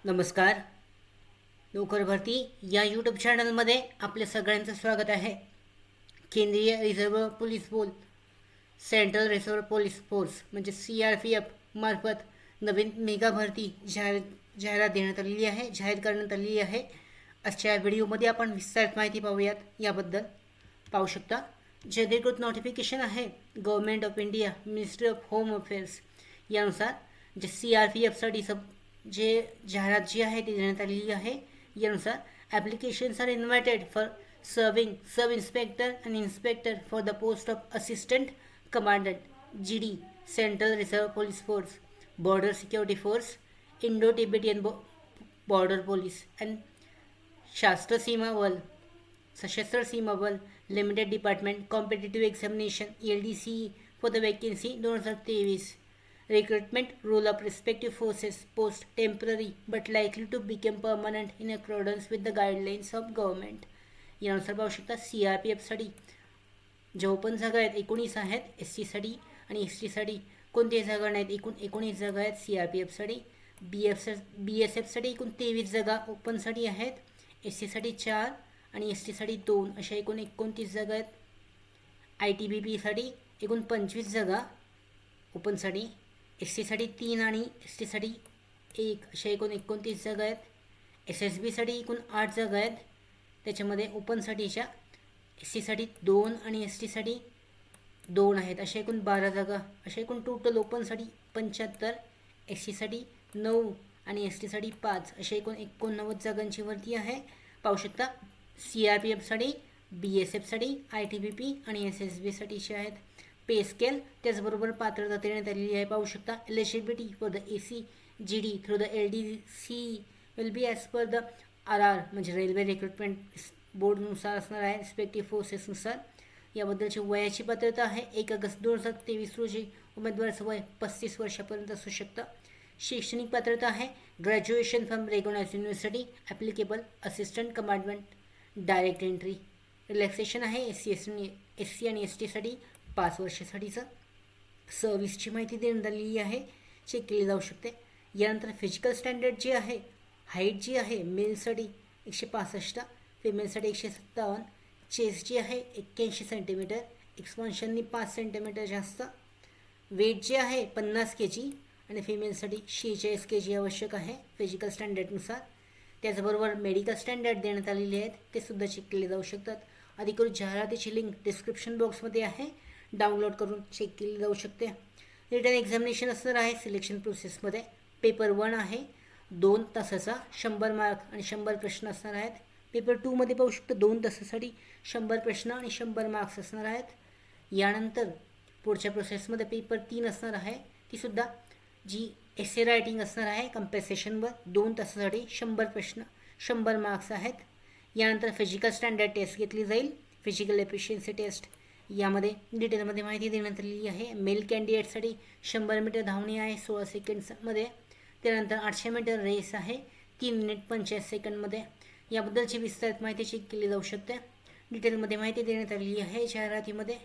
नमस्कार. नोकर भरती या यूट्यूब चॅनलमध्ये आपल्या सगळ्यांचं स्वागत आहे. केंद्रीय रिझर्व्ह पोलीस बोल सेंट्रल रिझर्व्ह पोलीस फोर्स म्हणजे CRPF मार्फत नवीन मेगा भरती जाहिरात देण्यात आलेली आहे, जाहीर करण्यात आलेली आहे. आजच्या व्हिडिओमध्ये आपण विस्तारित माहिती पाहूयात. याबद्दल पाहू शकता. जे अधिकृत नोटिफिकेशन आहे government of India, ministry of home affairs यानुसार जे CRPFसाठी जे जाहिरात जी आहे ती देण्यात आलेली आहे. यानुसार applications are invited for serving sub inspector and inspector for the post of assistant commandant GD Central Reserve Police Force, Border Security Force, Indo Tibetan Border Police and Shastra Seema Bal, Sashastra Seema Bal limited department competitive examination LDCE for the vacancy 2023. Recruitment role of respective forces post temporary but likely to become permanent in accordance with the guidelines of government. यानुसार पाहू शकता CRPFसाठी ज्या open जागा आहेत 19 आहेत. SC आणि STसाठी कोणत्याही जागा नाहीत. एकूण 19 जागा आहेत CRPFसाठी. BSFसाठी एकूण 23 जागा ओपनसाठी आहेत. SCसाठी 4 आणि STसाठी 2 अशा एकूण 29 जागा आहेत. ITBPसाठी एकूण 25 जागा ओपनसाठी. SCसाठी 3 आणि STसाठी 1 अशा एकूण 29 जागा आहेत. SSBसाठी एकूण 8 जागा आहेत. त्याच्यामध्ये ओपनसाठीच्या SCसाठी 2 आणि STसाठी 2 आहेत. अशा एकूण 12 जागा. अशा एकूण टोटल ओपनसाठी 75, SCसाठी 9 आणि STसाठी 5 अशा एकूण 89 जागांची भरती आहे. पाहू शकता CRPFसाठी, BSFसाठी, ITBP आणि SSBसाठीचे आहेत. पे स्केल त्याचबरोबर पात्रता देण्यात आलेली आहे. पाहू शकता eligibility for the AC GD through the LDCE will be as per the RR म्हणजे रेल्वे रिक्रुटमेंट बोर्डनुसार असणार आहे, रिस्पेक्टिव्ह फोर्सेसनुसार. याबद्दलची वयाची पात्रता आहे 1 ऑगस्ट 2023 रोजी उमेदवाराचं वय 35 वर्षापर्यंत असू शकतं. शैक्षणिक पात्रता आहे graduation from recognised university applicable assistant commandant direct entry. Relaxation आहे SC आणि STसाठी 5 वर्षासाठीचं. सर्व्हिसची माहिती देण्यात आलेली आहे, चेक केली जाऊ शकते. यानंतर फिजिकल स्टँडर्ड जे आहे, हाईट जी आहे मेलसाठी 165, फिमेलसाठी 157, चेस्ट जी आहे 81 सेंटीमीटर, एक्सपान्शननी 5 सेंटीमीटर जास्त, वेट जे आहे 50 kg आणि फिमेलसाठी 46 kg आवश्यक आहे फिजिकल स्टँडर्डनुसार. त्याचबरोबर मेडिकल स्टँडर्ड देण्यात आलेले आहेत, ते सुद्धा चेक केले जाऊ शकतात. अधिकृत जाहिरातीची लिंक डिस्क्रिप्शन बॉक्समध्ये आहे, डाउनलोड करून चेक केली जाऊ शकते. रिटर्न एक्झामिनेशन असणार आहे सिलेक्शन प्रोसेसमध्ये. पेपर 1 आहे 2 तासाचा, 100 मार्क आणि 100 प्रश्न असणार आहेत. पेपर 2मध्ये पाहू शकतो 2 तासासाठी 100 प्रश्न आणि 100 मार्क्स असणार आहेत. यानंतर पुढच्या प्रोसेसमध्ये पेपर 3 असणार आहे, तीसुद्धा जी एसे रायटिंग असणार आहे कंपेसेशनवर 2 तासासाठी 100 प्रश्न 100 मार्क्स आहेत. यानंतर फिजिकल स्टँडर्ड टेस्ट घेतली जाईल, फिजिकल एफिशियन्सी टेस्ट. यामध्ये डिटेलमध्ये माहिती देण्यात आलेली आहे. मेल कॅन्डिडेटसाठी 100 मीटर धावणे आहे 16 सेकंड्समध्ये. त्यानंतर 800 मीटर रेस आहे 3 मिनिट 45 सेकंडमध्ये. याबद्दलची विस्तारित माहिती चेक केली जाऊ शकते. डिटेलमध्ये माहिती देण्यात आलेली आहे जाहिरातीमध्ये.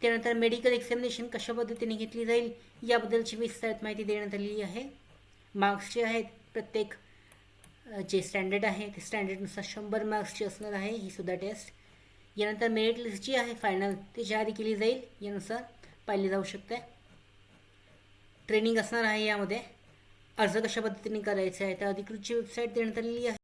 त्यानंतर मेडिकल एक्झामिनेशन कशा पद्धतीने घेतली जाईल याबद्दलची विस्तारित माहिती देण्यात आलेली आहे. मार्क्स जे आहेत प्रत्येक जे स्टँडर्ड आहे ते स्टँडर्डनुसार 100 मार्क्सची असणार आहे ही सुद्धा टेस्ट. यानंतर मेरिट लिस्ट जी आहे फायनल ती जारी केली जाईल, यानुसार पाहिले जाऊ शकते. ट्रेनिंग असणार आहे. यामध्ये अर्ज कशा पद्धतीने करायचा आहे तर अधिकृतची वेबसाईट देण्यात आलेली आहे.